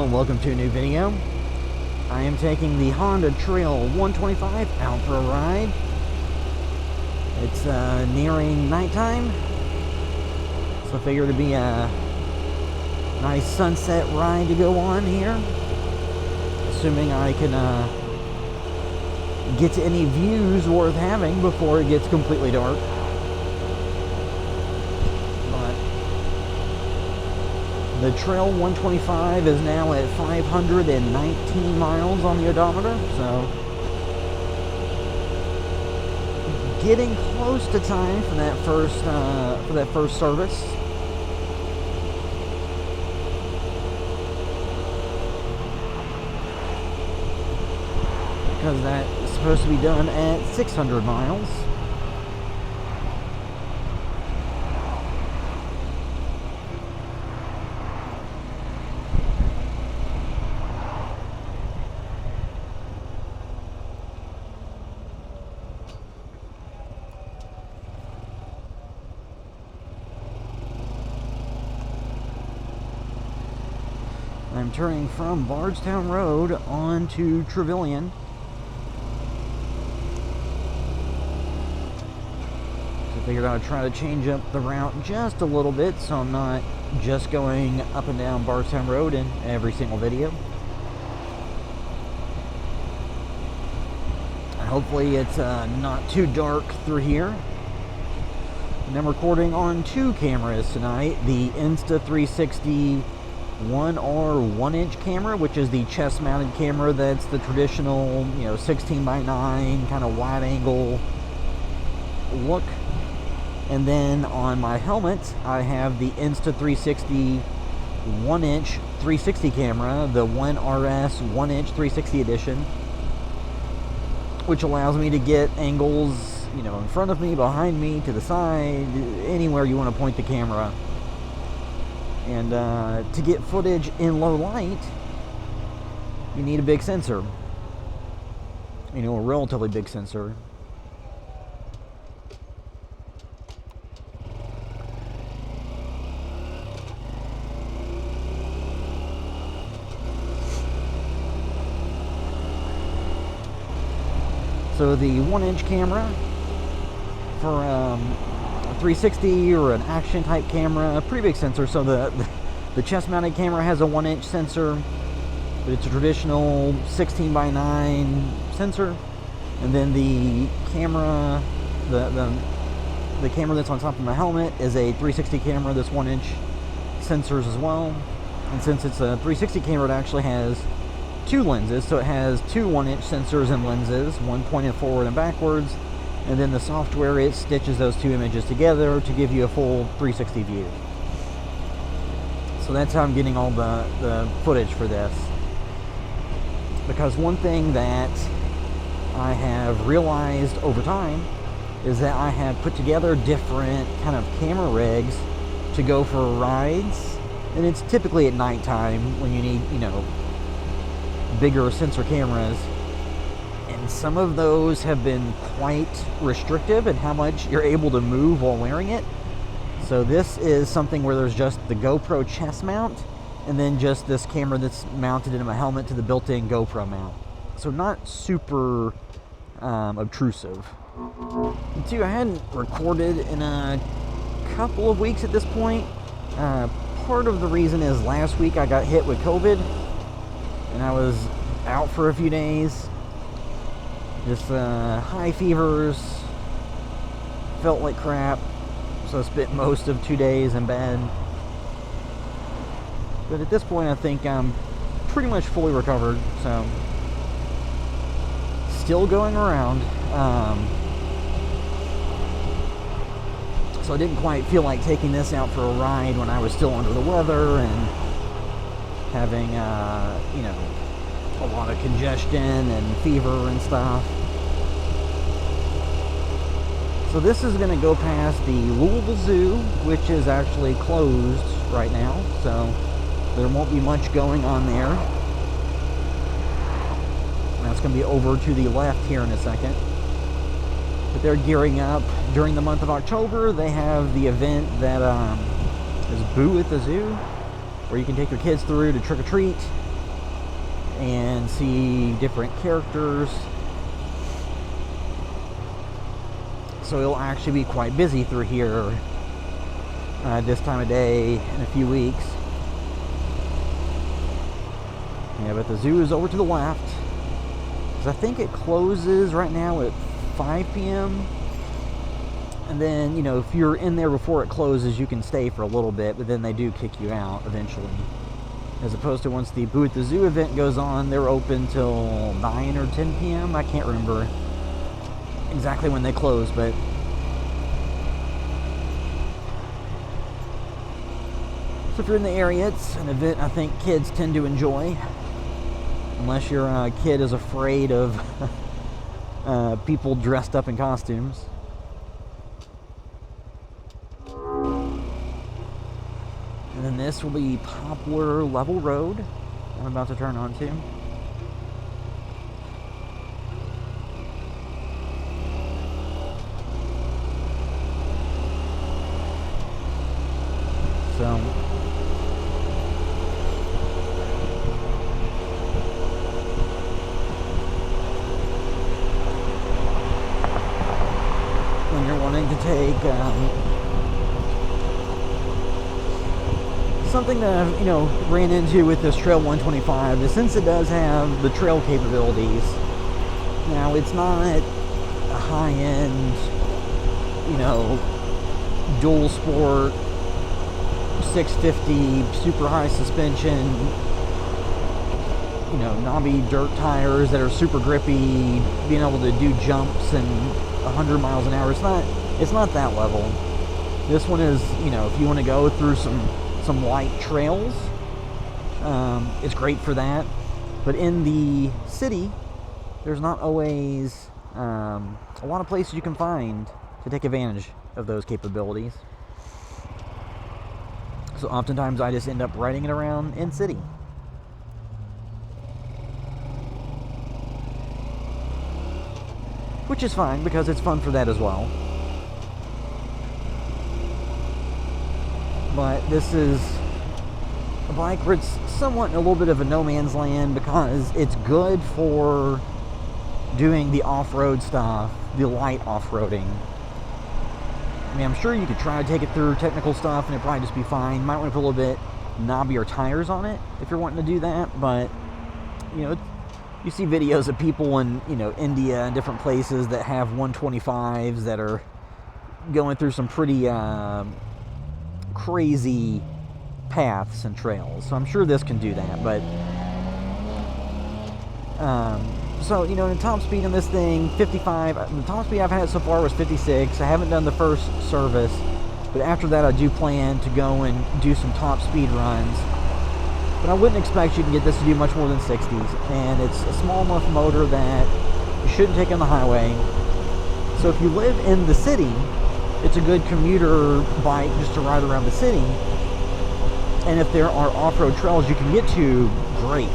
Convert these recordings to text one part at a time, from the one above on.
Hello and welcome to a new video. I am taking the Honda Trail 125 out for a ride. It's nearing nighttime, so I figured it'd be a nice sunset ride to go on here. Assuming I can get to any views worth having before it gets completely dark. The Trail 125 is now at 519 miles on the odometer, so getting close to time for that first service. Because that is supposed to be done at 600 miles. I'm turning from Bardstown Road onto Trevilian. So I figured I would try to change up the route just a little bit so I'm not just going up and down Bardstown Road in every single video. Hopefully it's not too dark through here. And I'm recording on two cameras tonight. The Insta360 One R 1-inch camera, which is the chest-mounted camera that's the traditional, 16:9 kind of wide-angle look. And then on my helmet, I have the Insta360 1-inch 360 camera, the One RS 1-inch 360 edition, which allows me to get angles, in front of me, behind me, to the side, anywhere you want to point the camera. And to get footage in low light, you need a big sensor. A relatively big sensor. So the 1-inch camera for 360 or an action type camera, a pretty big sensor. So the chest mounted camera has a 1-inch sensor, but it's a traditional 16:9 sensor. And then the camera, the camera that's on top of my helmet is a 360 camera that's 1-inch sensors as well. And since it's a 360 camera, it actually has two lenses. So it has two 1-inch sensors and lenses, one pointed forward and backwards. And then the software, it stitches those two images together to give you a full 360 view. So that's how I'm getting all the footage for this. Because one thing that I have realized over time is that I have put together different kind of camera rigs to go for rides. And it's typically at nighttime when you need, bigger sensor cameras. And some of those have been quite restrictive in how much you're able to move while wearing it. So this is something where there's just the GoPro chest mount and then just this camera that's mounted into my helmet to the built-in GoPro mount. So not super obtrusive. And two, I hadn't recorded in a couple of weeks at this point. Part of the reason is last week I got hit with COVID and I was out for a few days. Just high fevers, felt like crap, so I spent most of 2 days in bed. But at this point I think I'm pretty much fully recovered, so still going around. So I didn't quite feel like taking this out for a ride when I was still under the weather and having, a lot of congestion and fever and stuff. So this is going to go past the Louisville Zoo, which is actually closed right now, so there won't be much going on there. And that's going to be over to the left here in a second. But they're gearing up during the month of October. They have the event that is Boo at the Zoo, where you can take your kids through to trick or treat. and see different characters. So it'll actually be quite busy through here this time of day in a few weeks. Yeah, but the zoo is over to the left. 'Cause I think it closes right now at 5 p.m. And then, you know, if you're in there before it closes, you can stay for a little bit, but then they do kick you out eventually. As opposed to once the Boo at the Zoo event goes on, they're open till 9 or 10 p.m. I can't remember exactly when they close, but so if you're in the area, it's an event I think kids tend to enjoy, unless your kid is afraid of people dressed up in costumes. And then this will be Poplar Level Road I'm about to turn onto. So when you're wanting to take something that I've, you know, ran into with this Trail 125 is, since it does have the trail capabilities, now it's not a high-end, you know, dual sport 650 super high suspension, you know, knobby dirt tires that are super grippy, being able to do jumps and 100 miles an hour. It's not that level. This one is, you know, if you want to go through some light trails, it's great for that. But in the city, there's not always a lot of places you can find to take advantage of those capabilities. So oftentimes I just end up riding it around in city. Which is fine, because it's fun for that as well. But this is a bike where it's somewhat in a little bit of a no man's land, because it's good for doing the off-road stuff, the light off-roading. I mean, I'm sure you could try to take it through technical stuff and it'd probably just be fine. You might want to put a little bit knobbier tires on it if you're wanting to do that, but, you know, you see videos of people in, you know, India and different places that have 125s that are going through some pretty crazy paths and trails. So I'm sure this can do that, but so, you know, the top speed on this thing, 55. The top speed I've had so far was 56. I haven't done the first service, but after that I do plan to go and do some top speed runs. But I wouldn't expect you can get this to do much more than 60s, and it's a small enough motor that you shouldn't take on the highway. So if you live in the city, it's a good commuter bike just to ride around the city. And if there are off-road trails you can get to, great.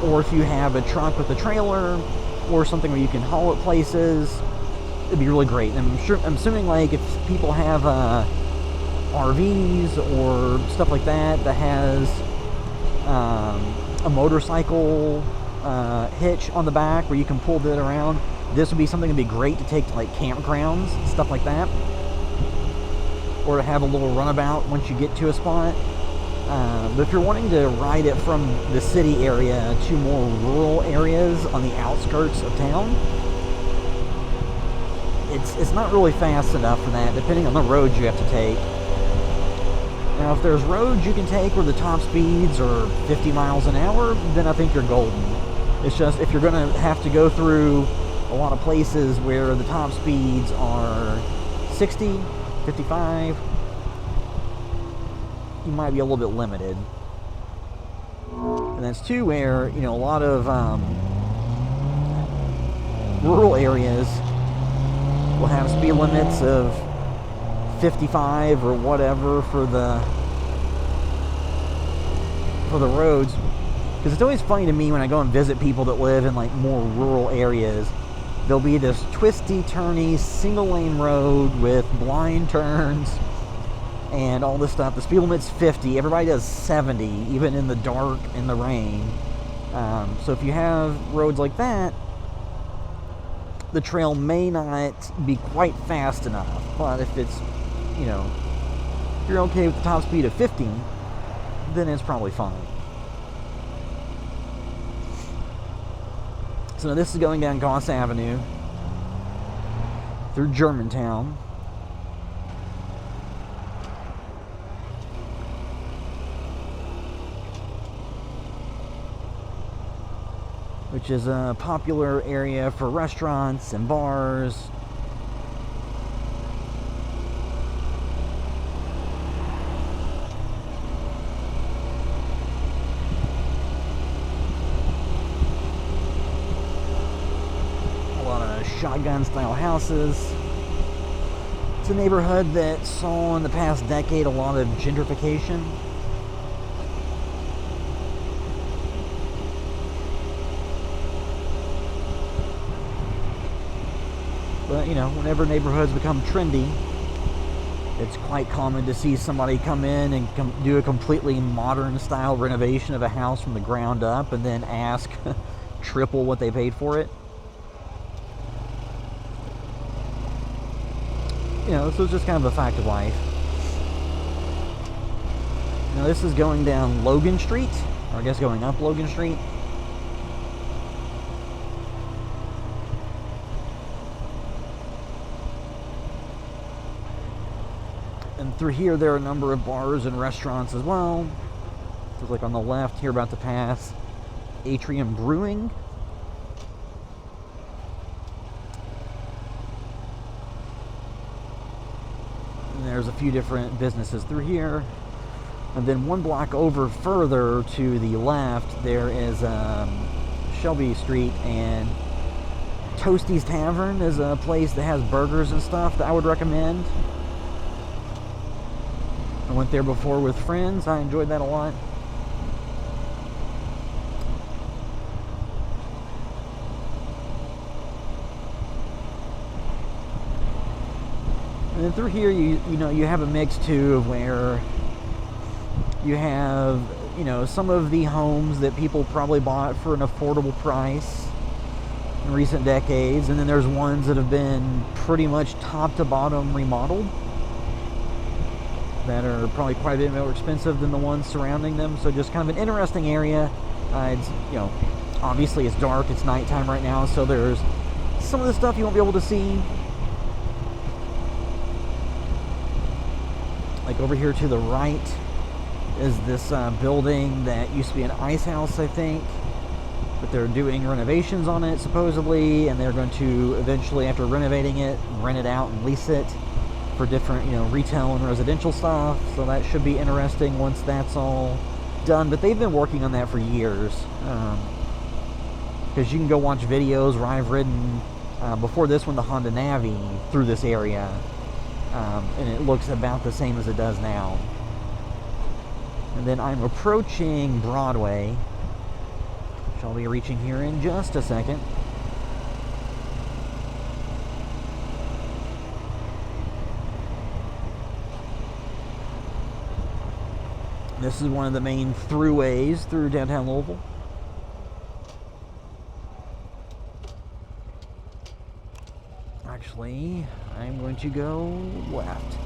Or if you have a truck with a trailer or something where you can haul it places, it'd be really great. And I'm assuming, like, if people have RVs or stuff like that that has a motorcycle hitch on the back where you can pull that around, this would be something that'd be great to take to, like, campgrounds, stuff like that. Or to have a little runabout once you get to a spot. But if you're wanting to ride it from the city area to more rural areas on the outskirts of town, it's not really fast enough for that, depending on the roads you have to take. Now, if there's roads you can take where the top speeds are 50 miles an hour, then I think you're golden. It's just, if you're going to have to go through a lot of places where the top speeds are 60, 55, you might be a little bit limited. And that's too where, you know, a lot of rural areas will have speed limits of 55 or whatever for the roads. Because it's always funny to me when I go and visit people that live in, like, more rural areas. There'll be this twisty, turny, single lane road with blind turns and all this stuff. The speed limit's 50. Everybody does 70, even in the dark, in the rain. So if you have roads like that, the trail may not be quite fast enough. But if it's, you know, if you're okay with the top speed of 50, then it's probably fine. So now this is going down Goss Avenue through Germantown. Which is a popular area for restaurants and bars. A lot of shotgun style houses. It's a neighborhood that saw in the past decade a lot of gentrification. But, you know, whenever neighborhoods become trendy, it's quite common to see somebody come in and do a completely modern style renovation of a house from the ground up and then ask triple what they paid for it. You know, so it's just kind of a fact of life. Now this is going down Logan Street, or I guess going up Logan Street. And through here there are a number of bars and restaurants as well. So like on the left here, about to pass Atrium Brewing. And there's a few different businesses through here. And then one block over further to the left there is Shelby Street, and Toasty's Tavern is a place that has burgers and stuff that I would recommend. I went there before with friends. I enjoyed that a lot. And then through here, you know, you have a mix too of where you have, you know, some of the homes that people probably bought for an affordable price in recent decades, and then there's ones that have been pretty much top to bottom remodeled, that are probably quite a bit more expensive than the ones surrounding them. So just kind of an interesting area. It's, you know, obviously it's dark, it's nighttime right now, so there's some of the stuff you won't be able to see. Like over here to the right is this building that used to be an ice house, I think, but they're doing renovations on it supposedly, and they're going to eventually, after renovating it, rent it out and lease it for different, you know, retail and residential stuff. So that should be interesting once that's all done. But they've been working on that for years, because you can go watch videos where I've ridden before this one, the Honda Navi, through this area, and it looks about the same as it does now. And then I'm approaching Broadway, which I'll be reaching here in just a second. This is one of the main throughways through downtown Louisville. Actually, I'm going to go left.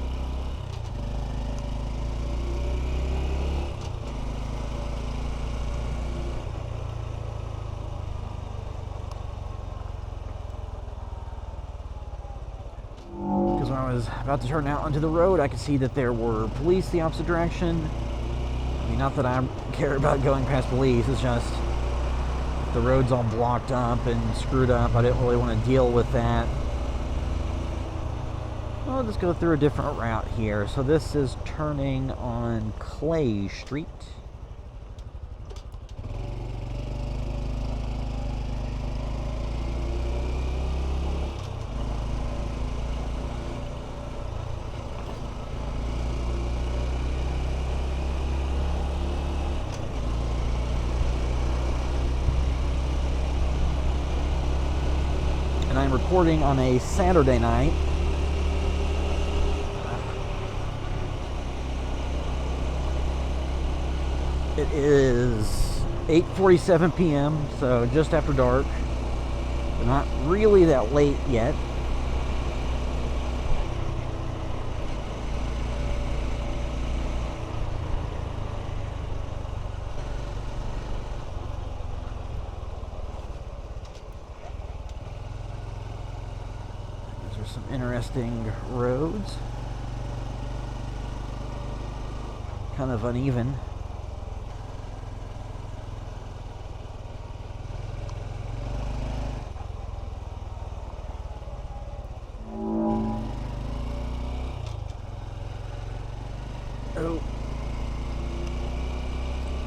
Because when I was about to turn out onto the road, I could see that there were police the opposite direction. I mean, not that I care about going past police, it's just the road's all blocked up and screwed up. I didn't really want to deal with that. I'll just go through a different route here. So this is turning on Clay Street. And I'm recording on a Saturday night. It is 8:47 p.m., so just after dark. But not really that late yet. These are some interesting roads. Kind of uneven. Oh,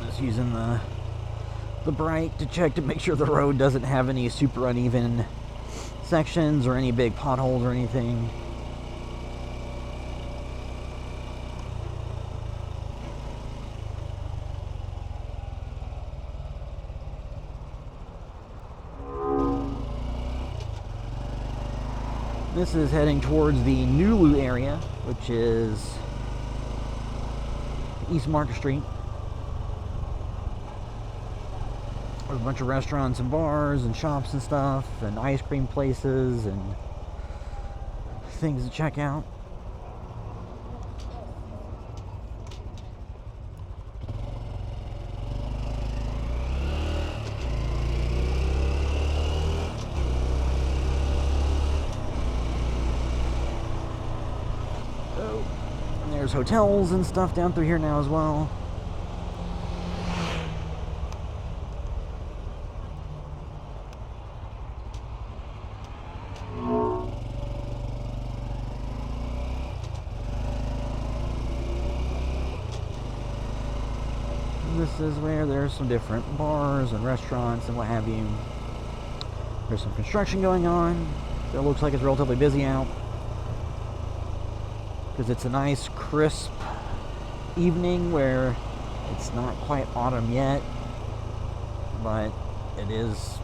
just using the bright to check to make sure the road doesn't have any super uneven sections or any big potholes or anything. This is heading towards the Nulu area, which is East Market Street. There's a bunch of restaurants and bars and shops and stuff and ice cream places and things to check out. There's hotels and stuff down through here now as well. This is where there's some different bars and restaurants and what have you. There's some construction going on. So it looks like it's relatively busy out, because it's a nice crisp evening where it's not quite autumn yet, but it is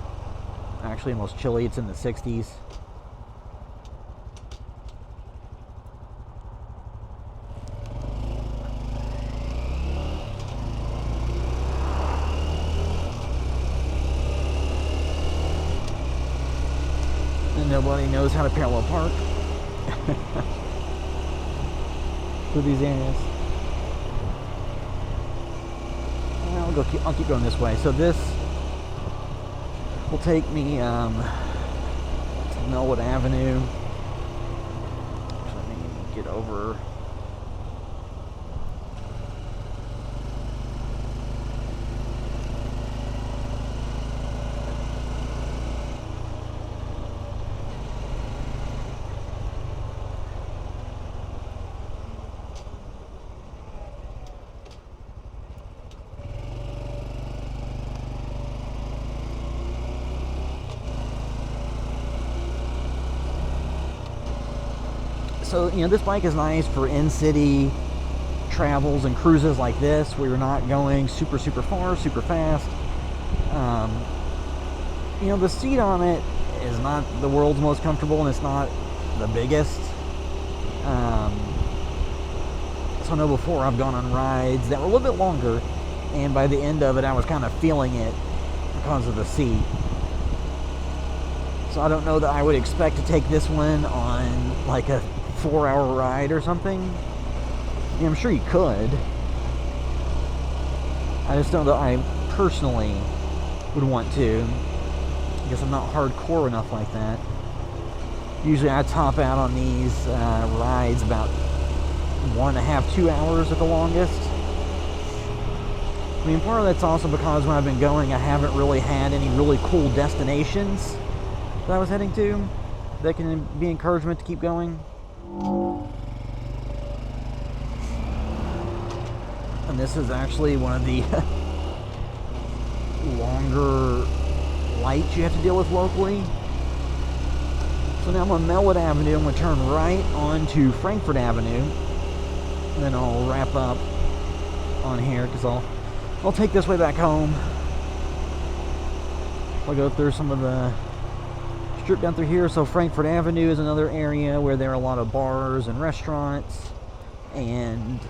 actually almost chilly. It's in the 60s. And nobody knows how to parallel park through these areas. I'll keep going this way. So this will take me to Melwood Avenue. So let me get over. So, you know, this bike is nice for in-city travels and cruises like this, where you're not going super far, super fast. You know, the seat on it is not the world's most comfortable, and it's not the biggest. So I know before I've gone on rides that were a little bit longer, and by the end of it I was kind of feeling it because of the seat. So I don't know that I would expect to take this one on like a 4-hour ride or something. I mean, I'm sure you could. I just don't know that I personally would want to. I guess I'm not hardcore enough like that. Usually I top out on these rides about 1.5 to 2 hours at the longest. I mean, part of that's also because when I've been going, I haven't really had any really cool destinations that I was heading to that can be encouragement to keep going. And this is actually one of the longer lights you have to deal with locally. So now I'm on Melwood Avenue. I'm going to turn right onto Frankfort Avenue, and then I'll wrap up on here because I'll take this way back home. I'll go through some of the strip down through here. So Frankfort Avenue is another area where there are a lot of bars and restaurants and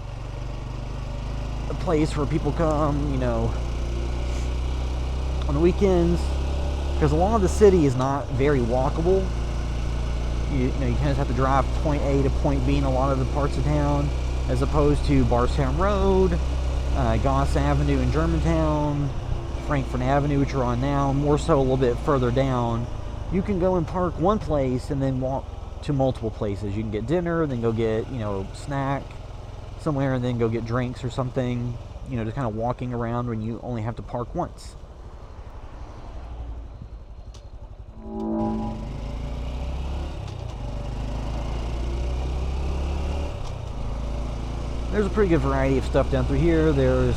a place where people come, you know, On the weekends, because a lot of the city is not very walkable, you know, you kind of have to drive point A to point B in a lot of the parts of town, as opposed to Bardstown Road, Goss Avenue in Germantown, Frankfort Avenue, which you're on now, more so a little bit further down. You can go and park one place and then walk to multiple places. You can get dinner, then go get, you know, snack somewhere, and then go get drinks or something, you know, just kind of walking around when you only have to park once. There's a pretty good variety of stuff down through here. There's,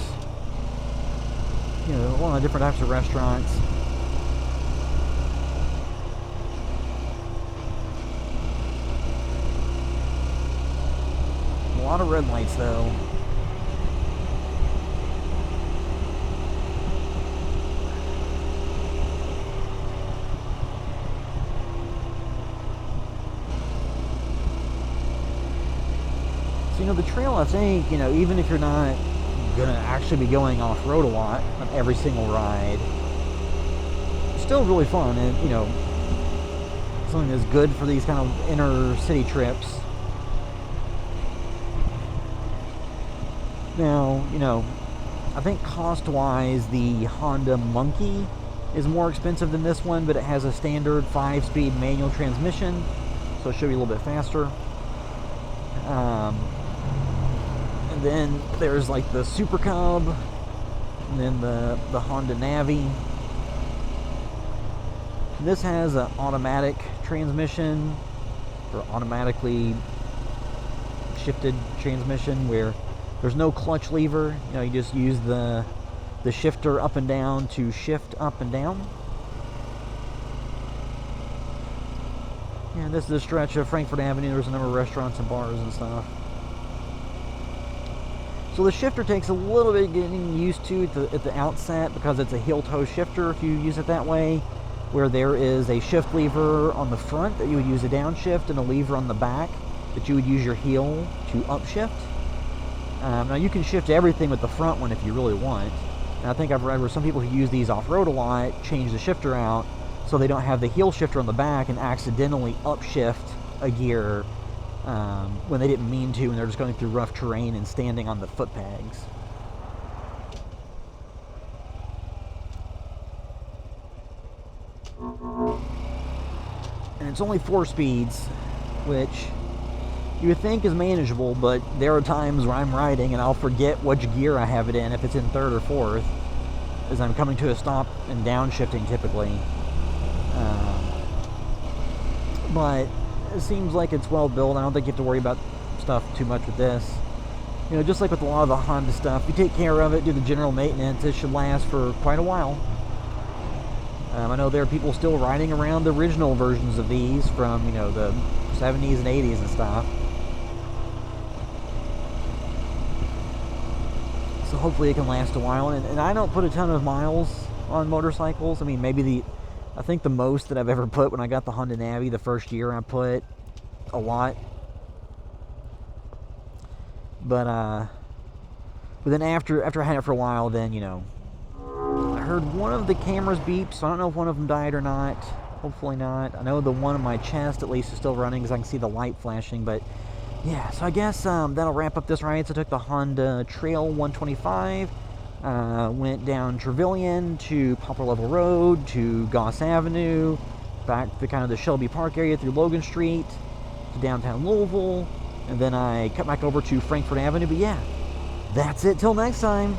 you know, a lot of different types of restaurants. A lot of red lights, though. You know, the trail, I think, you know, even if you're not gonna actually be going off-road a lot on every single ride, it's still really fun, and, you know, something that's good for these kind of inner city trips. Now, you know, I think cost-wise, the Honda Monkey is more expensive than this one, but it has a standard 5-speed manual transmission, so it should be a little bit faster. And then there's like the Super Cub, and then the Honda Navi. And this has an automatic transmission, or automatically shifted transmission, where there's no clutch lever. You know, you just use the shifter up and down to shift up and down. And this is a stretch of Frankfort Avenue. There's a number of restaurants and bars and stuff. So the shifter takes a little bit getting used to at the outset, because it's a heel-toe shifter if you use it that way, where there is a shift lever on the front that you would use a downshift, and a lever on the back that you would use your heel to upshift. Now you can shift everything with the front one if you really want. And I think I've read where some people who use these off-road a lot change the shifter out so they don't have the heel shifter on the back and accidentally upshift a gear when they didn't mean to, and they're just going through rough terrain and standing on the foot pegs. And it's only 4 speeds, which you would think is manageable, but there are times where I'm riding and I'll forget which gear I have it in, if it's in 3rd or 4th, as I'm coming to a stop and downshifting typically. But it seems like it's well built. I don't think you have to worry about stuff too much with this. You know, just like with a lot of the Honda stuff, you take care of it, do the general maintenance, it should last for quite a while. I know there are people still riding around the original versions of these from, you know, the 70s and 80s and stuff. So hopefully it can last a while. And I don't put a ton of miles on motorcycles. I mean, maybe I think the most that I've ever put when I got the Honda Navi the first year, I put a lot. But then after I had it for a while, then, you know, I heard one of the cameras beep, so I don't know if one of them died or not. Hopefully not. I know the one on my chest at least is still running because I can see the light flashing, but yeah, so I guess that'll wrap up this ride. So I took the Honda Trail 125, went down Trevelyan to Poplar Level Road to Goss Avenue, back to kind of the Shelby Park area through Logan Street to downtown Louisville, and then I cut back over to Frankfort Avenue. But yeah, that's it till next time.